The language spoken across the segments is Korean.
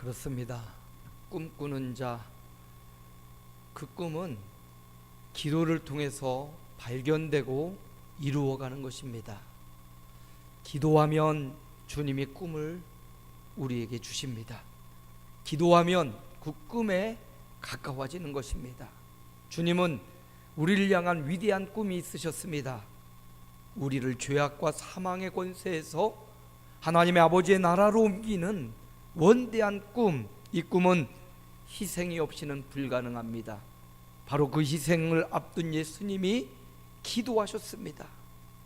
그렇습니다. 꿈꾸는 자, 그 꿈은 기도를 통해서 발견되고 이루어가는 것입니다. 기도하면 주님이 꿈을 우리에게 주십니다. 기도하면 그 꿈에 가까워지는 것입니다. 주님은 우리를 향한 위대한 꿈이 있으셨습니다. 우리를 죄악과 사망의 권세에서 하나님의 아버지의 나라로 옮기는 원대한 꿈, 이 꿈은 희생이 없이는 불가능합니다. 바로 그 희생을 앞둔 예수님이 기도하셨습니다.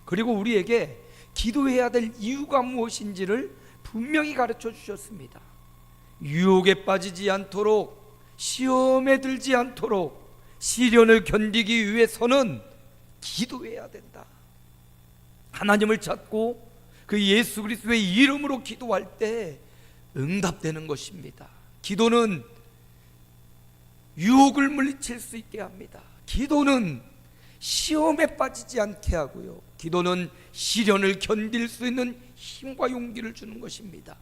그리고 우리에게 기도해야 될 이유가 무엇인지를 분명히 가르쳐 주셨습니다. 유혹에 빠지지 않도록, 시험에 들지 않도록, 시련을 견디기 위해서는 기도해야 된다. 하나님을 찾고 그 예수 그리스도의 이름으로 기도할 때 응답되는 것입니다. 기도는 유혹을 물리칠 수 있게 합니다. 기도는 시험에 빠지지 않게 하고요, 기도는 시련을 견딜 수 있는 힘과 용기를 주는 것입니다.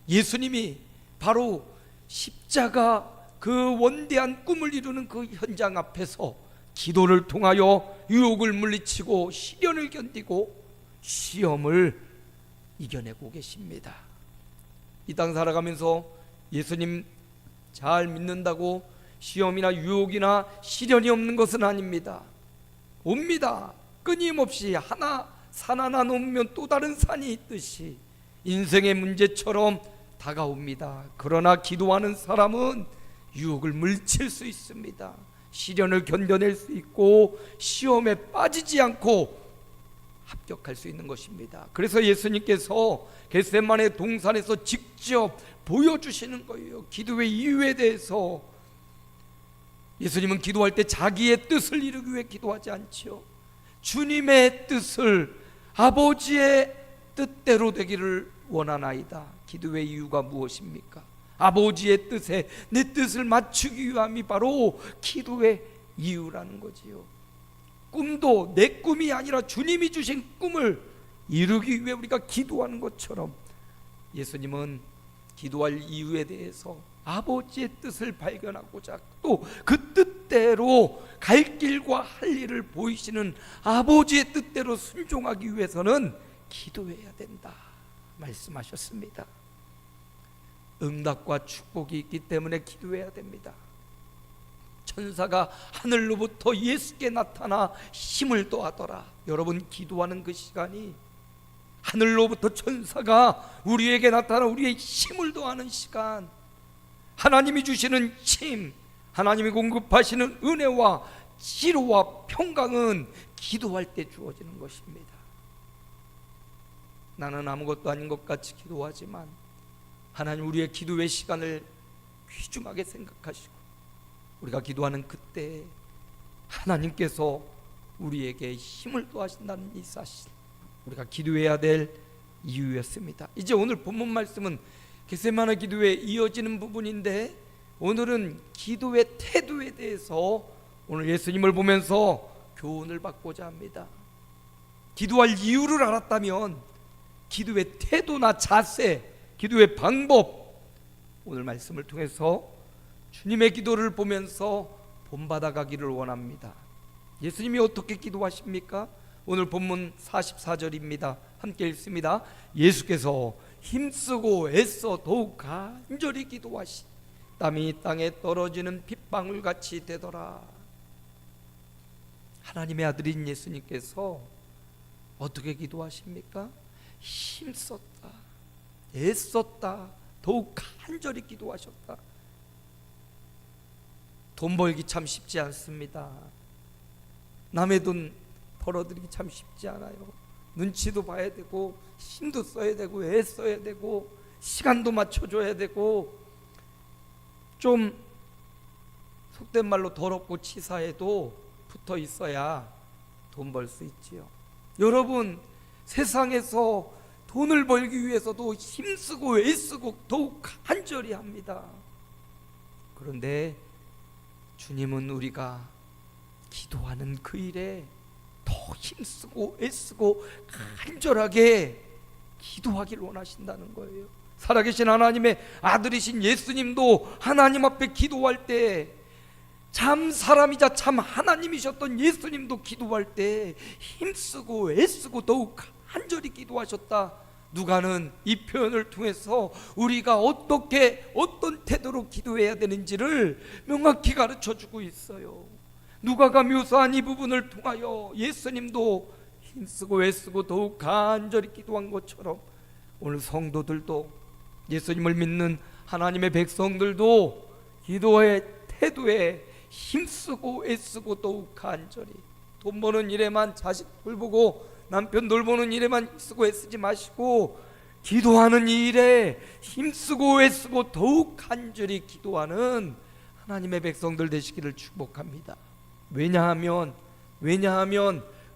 예수님이 바로 십자가 그 원대한 꿈을 이루는 그 현장 앞에서 기도를 통하여 유혹을 물리치고 시련을 견디고 시험을 이겨내고 계십니다. 이 땅 살아가면서 예수님 잘 믿는다고 시험이나 유혹이나 시련이 없는 것은 아닙니다. 옵니다. 끊임없이 산 하나 넘으면 또 다른 산이 있듯이 인생의 문제처럼 다가옵니다. 그러나 기도하는 사람은 유혹을 물칠 수 있습니다. 시련을 견뎌낼 수 있고 시험에 빠지지 않고 합격할 수 있는 것입니다. 그래서 예수님께서 겟세마네 동산에서 직접 보여주시는 거예요. 기도의 이유에 대해서. 예수님은 기도할 때 자기의 뜻을 이루기 위해 기도하지 않지요. 주님의 뜻을, 아버지의 뜻대로 되기를 원하나이다. 기도의 이유가 무엇입니까? 아버지의 뜻에 내 뜻을 맞추기 위함이 바로 기도의 이유라는 거지요. 꿈도 내 꿈이 아니라 주님이 주신 꿈을 이루기 위해 우리가 기도하는 것처럼 예수님은 기도할 이유에 대해서 아버지의 뜻을 발견하고자, 또 그 뜻대로 갈 길과 할 일을 보이시는 아버지의 뜻대로 순종하기 위해서는 기도해야 된다 말씀하셨습니다. 응답과 축복이 있기 때문에 기도해야 됩니다. 천사가 하늘로부터 예수께 나타나 힘을 더하더라. 여러분, 기도하는 그 시간이 하늘로부터 천사가 우리에게 나타나 우리의 힘을 더하는 시간, 하나님이 주시는 힘, 하나님이 공급하시는 은혜와 치료와 평강은 기도할 때 주어지는 것입니다. 나는 아무것도 아닌 것 같이 기도하지만 하나님 우리의 기도의 시간을 귀중하게 생각하시고 우리가 기도하는 그때 하나님께서 우리에게 힘을 더하신다는 이 사실, 우리가 기도해야 될 이유였습니다. 이제 오늘 본문 말씀은 겟세마네 기도에 이어지는 부분인데, 오늘은 기도의 태도에 대해서 오늘 예수님을 보면서 교훈을 받고자 합니다. 기도할 이유를 알았다면 기도의 태도나 자세, 기도의 방법, 오늘 말씀을 통해서 주님의 기도를 보면서 본받아 가기를 원합니다. 예수님이 어떻게 기도하십니까? 오늘 본문 44절입니다. 함께 읽습니다. 예수께서 힘쓰고 애써 더욱 간절히 기도하시 땀이 땅에 떨어지는 핏방울같이 되더라. 하나님의 아들인 예수님께서 어떻게 기도하십니까? 힘썼다, 애썼다, 더욱 간절히 기도하셨다. 돈 벌기 참 쉽지 않습니다. 남의 돈 벌어들이기 참 쉽지 않아요. 눈치도 봐야 되고 힘도 써야 되고 애써야 되고 시간도 맞춰줘야 되고, 좀 속된 말로 더럽고 치사해도 붙어 있어야 돈 벌 수 있지요. 여러분, 세상에서 돈을 벌기 위해서도 힘쓰고 애쓰고 더욱 간절히 합니다. 그런데 주님은 우리가 기도하는 그 일에 더 힘쓰고 애쓰고 간절하게 기도하기를 원하신다는 거예요. 살아계신 하나님의 아들이신 예수님도 하나님 앞에 기도할 때, 참 사람이자 참 하나님이셨던 예수님도 기도할 때 힘쓰고 애쓰고 더욱 간절히 기도하셨다. 누가는 이 표현을 통해서 우리가 어떻게 어떤 태도로 기도해야 되는지를 명확히 가르쳐주고 있어요. 누가가 묘사한 이 부분을 통하여 예수님도 힘쓰고 애쓰고 더욱 간절히 기도한 것처럼 오늘 성도들도, 예수님을 믿는 하나님의 백성들도 기도의 태도에 힘쓰고 애쓰고 더욱 간절히, 돈 버는 일에만, 자식 돌보고 남편 돌보는 일에만 쓰고 애쓰지 마시고 기도하는 이 일에 힘쓰고 애쓰고 더욱 간절히 기도하는 하나님의 백성들 되시기를 축복합니다. 왜냐하면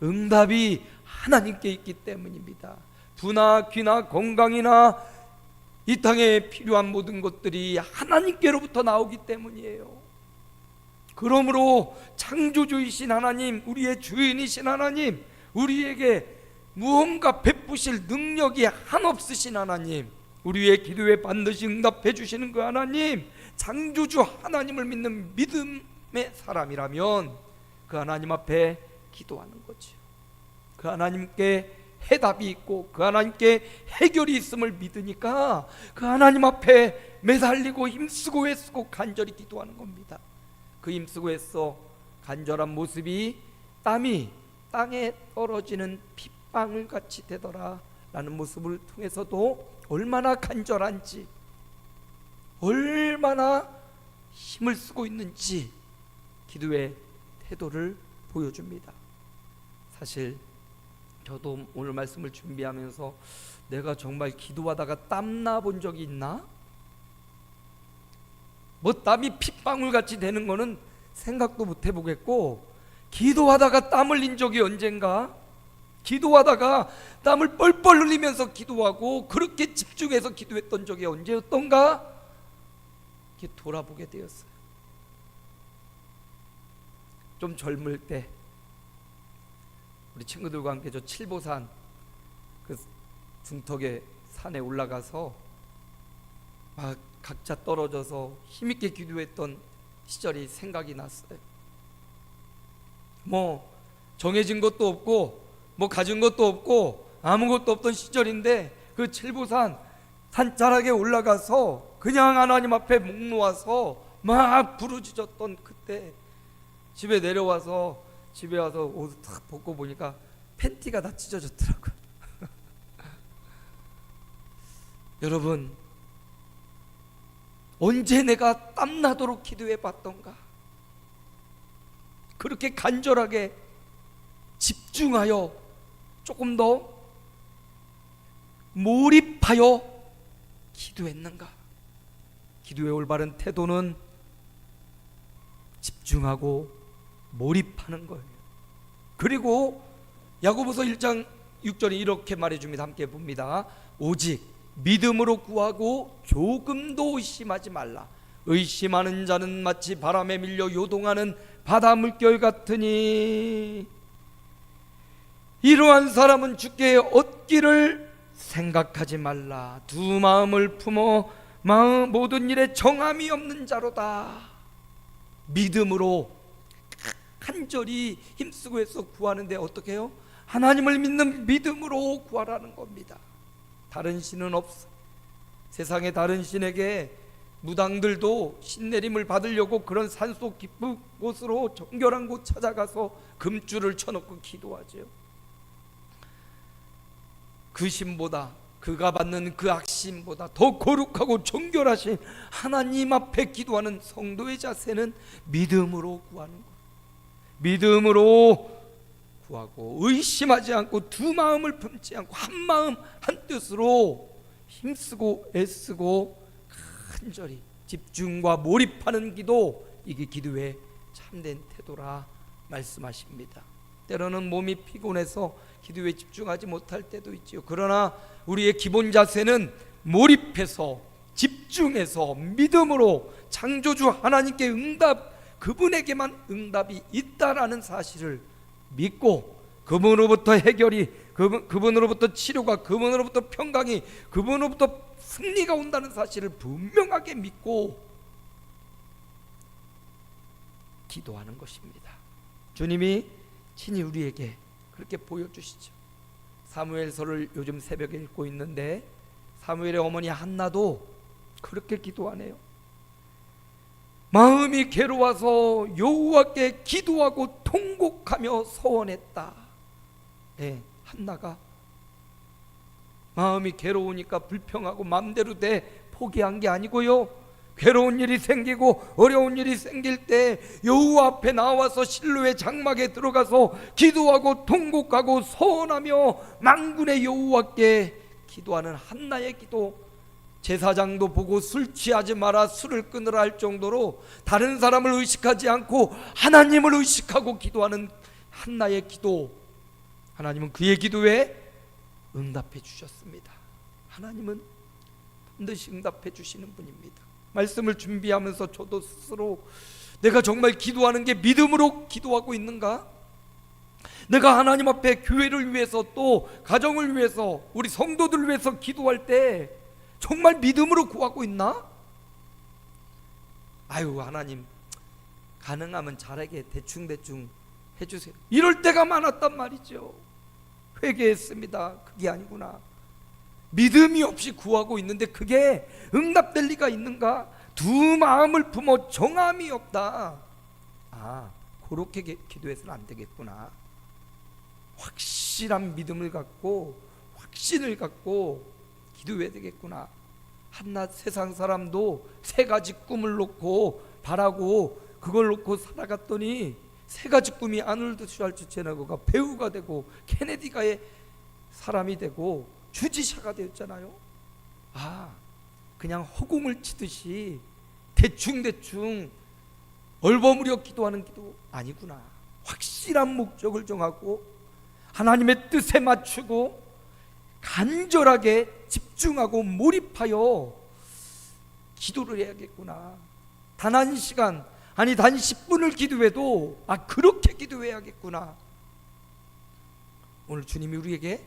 응답이 하나님께 있기 때문입니다. 부나 귀나 건강이나 이 땅에 필요한 모든 것들이 하나님께로부터 나오기 때문이에요. 그러므로 창조주이신 하나님, 우리의 주인이신 하나님, 우리에게 무언가 베푸실 능력이 한없으신 하나님, 우리의 기도에 반드시 응답해 주시는 그 하나님, 창조주 하나님을 믿는 믿음의 사람이라면 그 하나님 앞에 기도하는 거죠. 그 하나님께 해답이 있고 그 하나님께 해결이 있음을 믿으니까 그 하나님 앞에 매달리고 힘쓰고 애쓰고 간절히 기도하는 겁니다. 그 힘쓰고 애써 간절한 모습이 땀이 땅에 떨어지는 핏방울 같이 되더라 라는 모습을 통해서도 얼마나 간절한지, 얼마나 힘을 쓰고 있는지 기도의 태도를 보여줍니다. 사실 저도 오늘 말씀을 준비하면서 내가 정말 기도하다가 땀나 본 적이 있나? 뭐 땀이 핏방울 같이 되는 거는 생각도 못 해보겠고, 기도하다가 땀 흘린 적이 언젠가? 기도하다가 땀을 뻘뻘 흘리면서 기도하고 그렇게 집중해서 기도했던 적이 언제였던가? 이렇게 돌아보게 되었어요. 좀 젊을 때 우리 친구들과 함께 저 칠보산 그 중턱에 산에 올라가서 막 각자 떨어져서 힘있게 기도했던 시절이 생각이 났어요. 뭐 정해진 것도 없고 뭐 가진 것도 없고 아무것도 없던 시절인데 그 칠보산 산자락에 올라가서 그냥 하나님 앞에 목 놓아서 막 부르짖었던 그때, 집에 내려와서 집에 와서 옷을 탁 벗고 보니까 팬티가 다 찢어졌더라고요. 여러분, 언제 내가 땀나도록 기도해 봤던가? 그렇게 간절하게 집중하여 조금 더 몰입하여 기도했는가? 기도의 올바른 태도는 집중하고 몰입하는 거예요. 그리고 야고보서 1장 6절이 이렇게 말해줍니다. 함께 봅니다. 오직 믿음으로 구하고 조금도 의심하지 말라. 의심하는 자는 마치 바람에 밀려 요동하는 바다 물결 같으니 이러한 사람은 주께 얻기를 생각하지 말라. 두 마음을 품어 모든 일에 정함이 없는 자로다. 믿음으로 간절히 힘쓰고 해서 구하는데 어떻게 해요? 하나님을 믿는 믿음으로 구하라는 겁니다. 다른 신은 없어. 세상의 다른 신에게 무당들도 신내림을 받으려고 그런 산속 깊은 곳으로 정결한 곳 찾아가서 금줄을 쳐놓고 기도하죠. 그 신보다, 그가 받는 그 악신보다 더 거룩하고 정결하신 하나님 앞에 기도하는 성도의 자세는 믿음으로 구하는 거예요. 믿음으로 구하고 의심하지 않고 두 마음을 품지 않고 한 마음 한 뜻으로 힘쓰고 애쓰고 간절히 집중과 몰입하는 기도, 이게 기도의 참된 태도라 말씀하십니다. 때로는 몸이 피곤해서 기도에 집중하지 못할 때도 있지요. 그러나 우리의 기본 자세는 몰입해서 집중해서 믿음으로 창조주 하나님께 그분에게만 응답이 있다라는 사실을 믿고 그분으로부터 해결이, 그분으로부터 치료가, 그분으로부터 평강이, 그분으로부터 승리가 온다는 사실을 분명하게 믿고 기도하는 것입니다. 주님이 친히 우리에게 그렇게 보여주시죠. 사무엘서를 요즘 새벽에 읽고 있는데 사무엘의 어머니 한나도 그렇게 기도하네요. 마음이 괴로워서 여호와께 기도하고 통곡하며 서원했다. 네, 한나가 마음이 괴로우니까 불평하고 마음대로 돼 포기한 게 아니고요, 괴로운 일이 생기고 어려운 일이 생길 때 여호와 앞에 나와서 실로의 장막에 들어가서 기도하고 통곡하고 서원하며 만군의 여호와께 기도하는 한나의 기도, 제사장도 보고 술 취하지 마라, 술을 끊으라 할 정도로 다른 사람을 의식하지 않고 하나님을 의식하고 기도하는 한나의 기도, 하나님은 그의 기도에 응답해 주셨습니다. 하나님은 반드시 응답해 주시는 분입니다. 말씀을 준비하면서 저도 스스로 내가 정말 기도하는 게 믿음으로 기도하고 있는가? 내가 하나님 앞에 교회를 위해서 또 가정을 위해서 우리 성도들을 위해서 기도할 때 정말 믿음으로 구하고 있나? 아유, 하나님 가능하면 잘하게 대충 해주세요, 이럴 때가 많았단 말이죠. 회개했습니다. 그게 아니구나. 믿음이 없이 구하고 있는데 그게 응답될 리가 있는가? 두 마음을 품어 정함이 없다. 아, 그렇게 기도해서는 안 되겠구나. 확실한 믿음을 갖고 확신을 갖고 기도해야 되겠구나. 한나 세상 사람도 세 가지 꿈을 놓고 바라고 그걸 놓고 살아갔더니 세 가지 꿈이 아놀드 슈왈츠제네거가 배우가 되고 케네디가의 사람이 되고 주지사가 되었잖아요. 아, 그냥 허공을 치듯이 대충 얼버무려 기도하는 기도 아니구나. 확실한 목적을 정하고 하나님의 뜻에 맞추고 간절하게 집중하고 몰입하여 기도를 해야겠구나. 단 한 시간, 아니 단 10분을 기도해도 그렇게 기도해야겠구나. 오늘 주님이 우리에게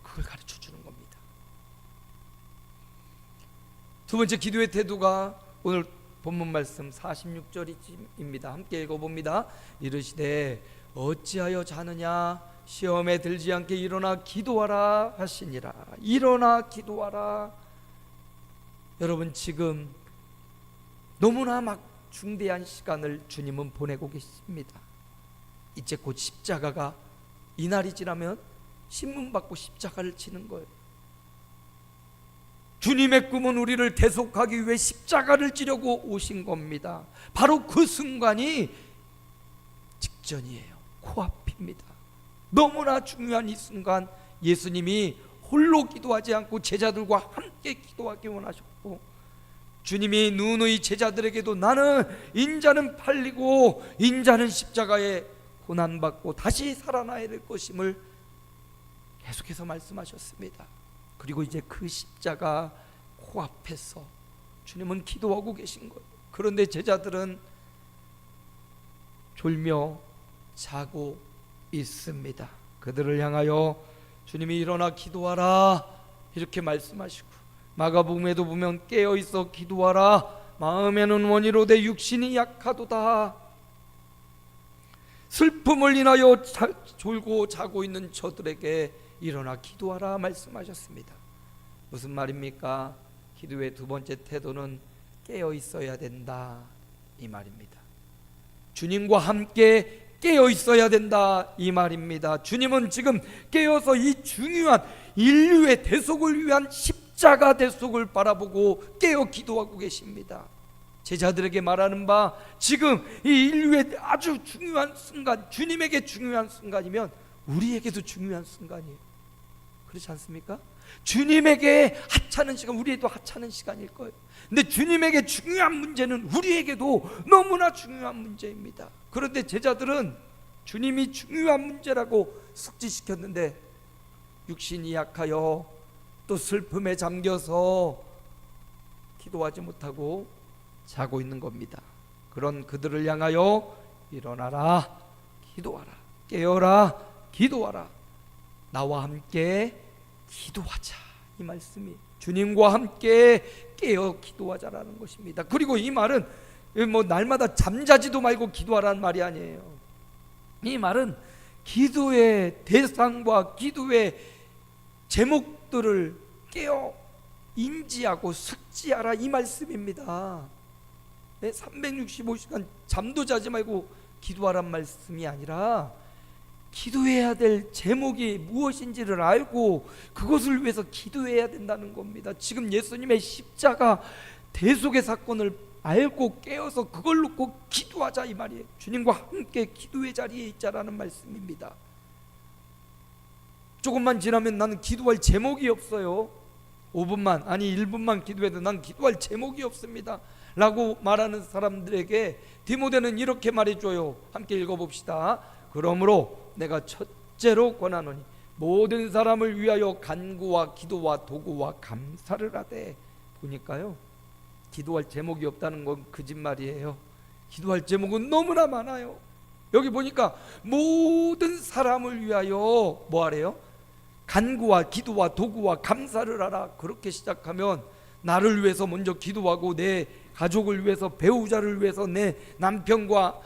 그걸 가르쳐 주는 겁니다. 두 번째 기도의 태도가 오늘 본문 말씀 46절입니다. 함께 읽어봅니다. 이르시되 어찌하여 자느냐, 시험에 들지 않게 일어나 기도하라 하시니라. 일어나 기도하라. 여러분, 지금 너무나 막 중대한 시간을 주님은 보내고 계십니다. 이제 곧 십자가가, 이날이 지나면 신문받고 십자가를 치는 거예요. 주님의 꿈은 우리를 대속하기 위해 십자가를 지려고 오신 겁니다. 바로 그 순간이 직전이에요. 코앞입니다. 너무나 중요한 이 순간 예수님이 홀로 기도하지 않고 제자들과 함께 기도하기 원하셨고, 주님이 누누이 제자들에게도 나는 인자는 팔리고 인자는 십자가에 고난받고 다시 살아나야 될 것임을 계속해서 말씀하셨습니다. 그리고 이제 그 십자가 코앞에서 주님은 기도하고 계신 거예요. 그런데 제자들은 졸며 자고 있습니다. 그들을 향하여 주님이 일어나 기도하라 이렇게 말씀하시고, 마가복음에도 보면 깨어있어 기도하라, 마음에는 원이로되 육신이 약하도다. 슬픔을 인하여 졸고 자고 있는 저들에게 일어나 기도하라 말씀하셨습니다. 무슨 말입니까? 기도의 두 번째 태도는 깨어있어야 된다 이 말입니다. 주님과 함께 깨어 있어야 된다 이 말입니다. 주님은 지금 깨어서 이 중요한 인류의 대속을 위한 십자가 대속을 바라보고 깨어 기도하고 계십니다. 제자들에게 말하는 바, 지금 이 인류의 아주 중요한 순간, 주님에게 중요한 순간이면 우리에게도 중요한 순간이에요. 그렇지 않습니까? 주님에게 하찮은 시간, 우리에게도 하찮은 시간일 거예요. 근데 주님에게 중요한 문제는 우리에게도 너무나 중요한 문제입니다. 그런데 제자들은 주님이 중요한 문제라고 숙지시켰는데 육신이 약하여 또 슬픔에 잠겨서 기도하지 못하고 자고 있는 겁니다. 그런 그들을 향하여 일어나라, 기도하라, 깨어라, 기도하라. 나와 함께 기도하자. 이 말씀이 주님과 함께 깨어 기도하자라는 것입니다. 그리고 이 말은 날마다 잠자지도 말고 기도하라는 말이 아니에요. 이 말은 기도의 대상과 기도의 제목들을 깨어 인지하고 숙지하라, 이 말씀입니다. 365시간 잠도 자지 말고 기도하란 말씀이 아니라 기도해야 될 제목이 무엇인지를 알고 그것을 위해서 기도해야 된다는 겁니다. 지금 예수님의 십자가 대속의 사건을 알고 깨어서 그걸 놓고 기도하자, 이 말이에요. 주님과 함께 기도의 자리에 있자라는 말씀입니다. 조금만 지나면 나는 기도할 제목이 없어요. 5분만 아니 1분만 기도해도 난 기도할 제목이 없습니다 라고 말하는 사람들에게 디모데는 이렇게 말해줘요. 함께 읽어봅시다. 그러므로 내가 첫째로 권하노니 모든 사람을 위하여 간구와 기도와 도구와 감사를 하되. 보니까요, 기도할 제목이 없다는 건 거짓말이에요. 기도할 제목은 너무나 많아요. 여기 보니까 모든 사람을 위하여 뭐 하래요? 간구와 기도와 도구와 감사를 하라. 그렇게 시작하면 나를 위해서 먼저 기도하고 내 가족을 위해서, 배우자를 위해서, 내 남편과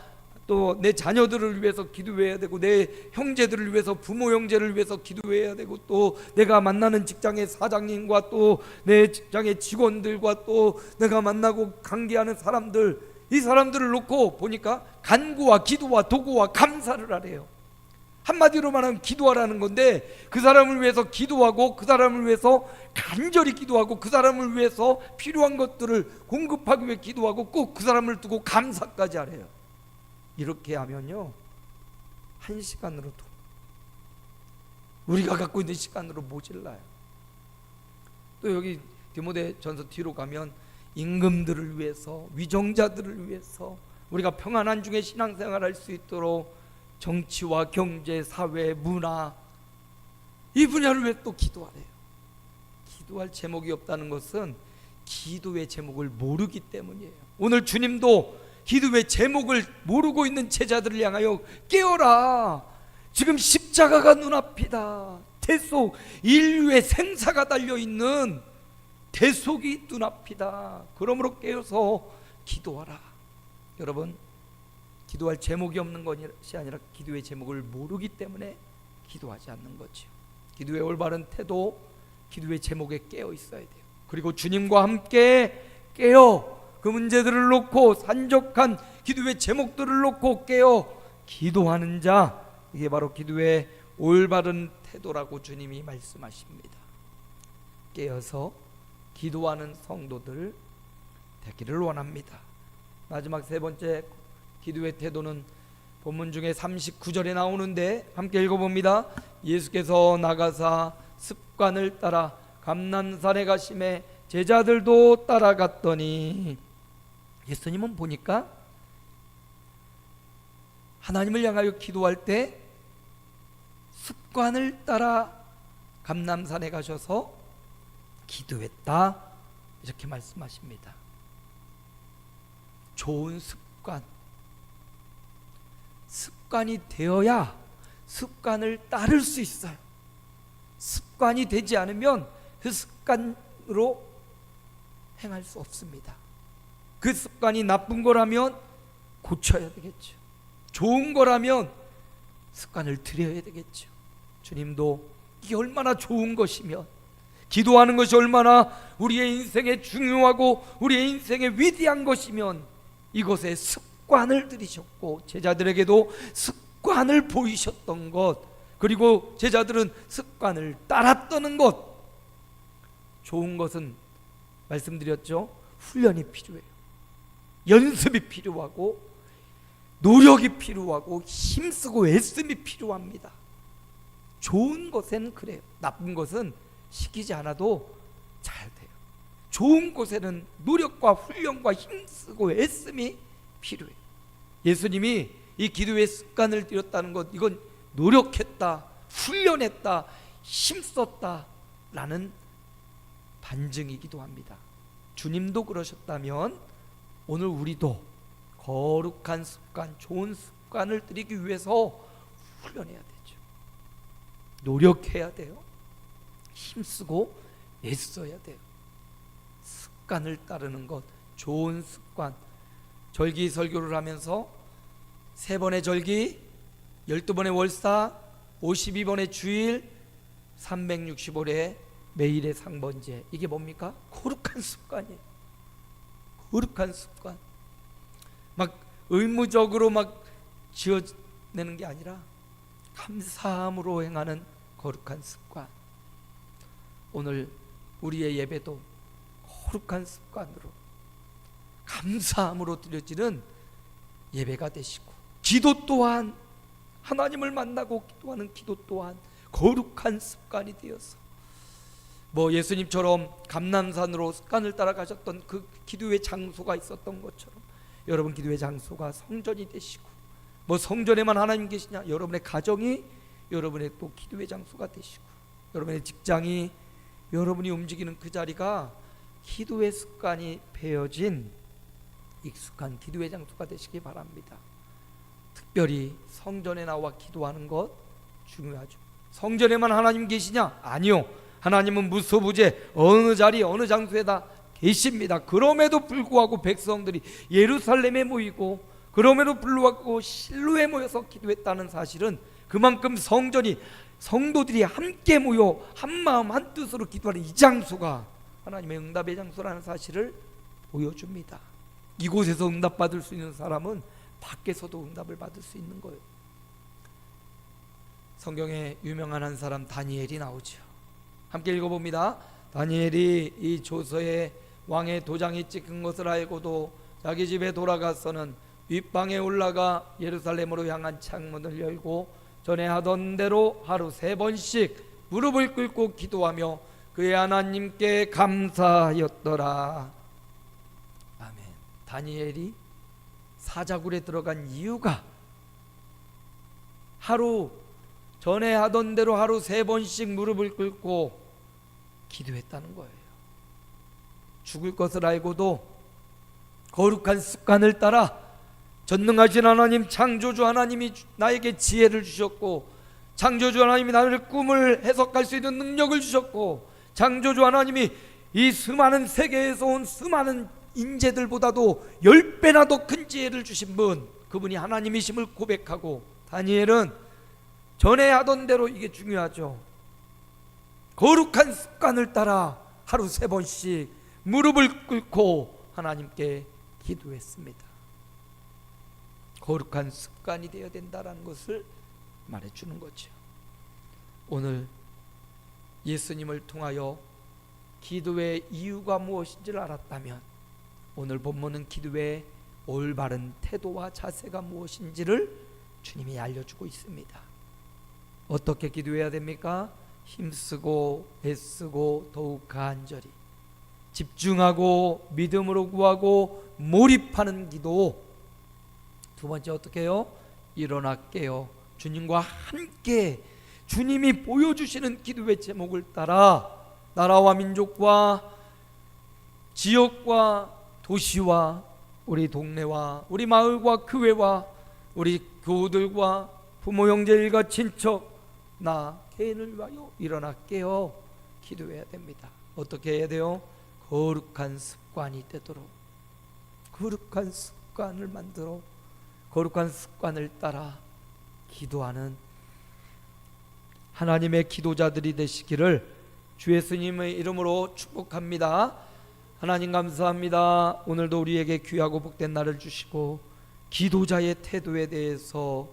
또 내 자녀들을 위해서 기도해야 되고, 내 형제들을 위해서, 부모 형제를 위해서 기도해야 되고, 또 내가 만나는 직장의 사장님과 또 내 직장의 직원들과 또 내가 만나고 관계하는 사람들, 이 사람들을 놓고 보니까 간구와 기도와 도구와 감사를 하래요. 한마디로 말하면 기도하라는 건데, 그 사람을 위해서 기도하고 그 사람을 위해서 간절히 기도하고 그 사람을 위해서 필요한 것들을 공급하기 위해 기도하고 꼭 그 사람을 두고 감사까지 하래요. 이렇게 하면요, 한 시간으로도 우리가 갖고 있는 시간으로 모질라요. 또 여기 디모데전서 뒤로 가면 임금들을 위해서, 위정자들을 위해서, 우리가 평안한 중에 신앙생활할 수 있도록 정치와 경제, 사회, 문화, 이 분야를 왜 또 기도하래요? 기도할 제목이 없다는 것은 기도의 제목을 모르기 때문이에요. 오늘 주님도 기도의 제목을 모르고 있는 제자들을 향하여 깨어라. 지금 십자가가 눈앞이다. 대속, 인류의 생사가 달려있는 대속이 눈앞이다. 그러므로 깨어서 기도하라. 여러분, 기도할 제목이 없는 것이 아니라 기도의 제목을 모르기 때문에 기도하지 않는 거죠. 기도의 올바른 태도, 기도의 제목에 깨어 있어야 돼요. 그리고 주님과 함께 깨어 그 문제들을 놓고, 산적한 기도의 제목들을 놓고 깨어 기도하는 자, 이게 바로 기도의 올바른 태도라고 주님이 말씀하십니다. 깨어서 기도하는 성도들 되기를 원합니다. 마지막 세 번째 기도의 태도는 본문 중에 39절에 나오는데 함께 읽어봅니다. 예수께서 나가사 습관을 따라 감람산에 가심에 제자들도 따라갔더니, 예수님은 보니까 하나님을 향하여 기도할 때 습관을 따라 감람산에 가셔서 기도했다, 이렇게 말씀하십니다. 좋은 습관이 되어야 습관을 따를 수 있어요. 습관이 되지 않으면 그 습관으로 행할 수 없습니다. 그 습관이 나쁜 거라면 고쳐야 되겠죠. 좋은 거라면 습관을 들여야 되겠죠. 주님도 이게 얼마나 좋은 것이면, 기도하는 것이 얼마나 우리의 인생에 중요하고 우리의 인생에 위대한 것이면 이것에 습관을 들이셨고, 제자들에게도 습관을 보이셨던 것, 그리고 제자들은 습관을 따랐다는 것. 좋은 것은 말씀드렸죠, 훈련이 필요해요. 연습이 필요하고 노력이 필요하고 힘쓰고 애씀이 필요합니다. 좋은 것에는 그래요. 나쁜 것은 시키지 않아도 잘 돼요. 좋은 것에는 노력과 훈련과 힘쓰고 애씀이 필요해요. 예수님이 이 기도의 습관을 들였다는 것, 이건 노력했다, 훈련했다, 힘썼다 라는 반증이기도 합니다. 주님도 그러셨다면 오늘 우리도 거룩한 습관, 좋은 습관을 들이기 위해서 훈련해야 되죠. 노력해야 돼요. 힘쓰고 애써야 돼요. 습관을 따르는 것, 좋은 습관. 절기 설교를 하면서 3번의 절기, 12번의 월사, 52번의 주일, 365일의 매일의 상번제. 이게 뭡니까? 거룩한 습관이에요. 거룩한 습관. 막 의무적으로 막 지어내는 게 아니라 감사함으로 행하는 거룩한 습관. 오늘 우리의 예배도 거룩한 습관으로 감사함으로 드려지는 예배가 되시고, 기도 또한 하나님을 만나고 기도하는 기도 또한 거룩한 습관이 되어서, 예수님처럼 감람산으로 습관을 따라가셨던 그 기도의 장소가 있었던 것처럼 여러분 기도의 장소가 성전이 되시고, 성전에만 하나님 계시냐? 여러분의 가정이 여러분의 또 기도의 장소가 되시고, 여러분의 직장이, 여러분이 움직이는 그 자리가 기도의 습관이 배어진 익숙한 기도의 장소가 되시기 바랍니다. 특별히 성전에 나와 기도하는 것 중요하죠. 성전에만 하나님 계시냐? 아니요. 하나님은 무소부재 어느 자리 어느 장소에다 계십니다. 그럼에도 불구하고 백성들이 예루살렘에 모이고, 그럼에도 불구하고 실로에 모여서 기도했다는 사실은 그만큼 성도들이 함께 모여 한마음 한뜻으로 기도하는 이 장소가 하나님의 응답의 장소라는 사실을 보여줍니다. 이곳에서 응답받을 수 있는 사람은 밖에서도 응답을 받을 수 있는 거예요. 성경에 유명한 한 사람 다니엘이 나오죠. 함께 읽어봅니다. 다니엘이 이 조서에 왕의 도장이 찍힌 것을 알고도 자기 집에 돌아가서는 윗방에 올라가 예루살렘으로 향한 창문을 열고 전에 하던 대로 하루 3번씩 무릎을 꿇고 기도하며 그의 하나님께 감사하였더라. 아멘. 다니엘이 사자굴에 들어간 이유가 전에 하던 대로 하루 3번씩 무릎을 꿇고 기도했다는 거예요. 죽을 것을 알고도 거룩한 습관을 따라 전능하신 하나님, 창조주 하나님이 나에게 지혜를 주셨고, 창조주 하나님이 나를 꿈을 해석할 수 있는 능력을 주셨고, 창조주 하나님이 이 수많은 세계에서 온 수많은 인재들보다도 10배나 더 큰 지혜를 주신 분, 그분이 하나님이심을 고백하고, 다니엘은 전에 하던 대로, 이게 중요하죠, 거룩한 습관을 따라 하루 3번씩 무릎을 꿇고 하나님께 기도했습니다. 거룩한 습관이 되어야 된다는 것을 말해주는 거죠. 오늘 예수님을 통하여 기도의 이유가 무엇인지를 알았다면, 오늘 본문은 기도의 올바른 태도와 자세가 무엇인지를 주님이 알려주고 있습니다. 어떻게 기도해야 됩니까? 힘쓰고 애쓰고 더욱 간절히 집중하고 믿음으로 구하고 몰입하는 기도. 2번째 어떻게 해요? 일어나 깨어 주님과 함께 주님이 보여주시는 기도의 제목을 따라 나라와 민족과 지역과 도시와 우리 동네와 우리 마을과 교회와 우리 교우들과 부모 형제 일가 친척 나 개인을 위하여 일어나 깨어 기도해야 됩니다. 어떻게 해야 돼요? 거룩한 습관이 되도록, 거룩한 습관을 만들어 거룩한 습관을 따라 기도하는 하나님의 기도자들이 되시기를 주 예수님의 이름으로 축복합니다. 하나님 감사합니다. 오늘도 우리에게 귀하고 복된 날을 주시고 기도자의 태도에 대해서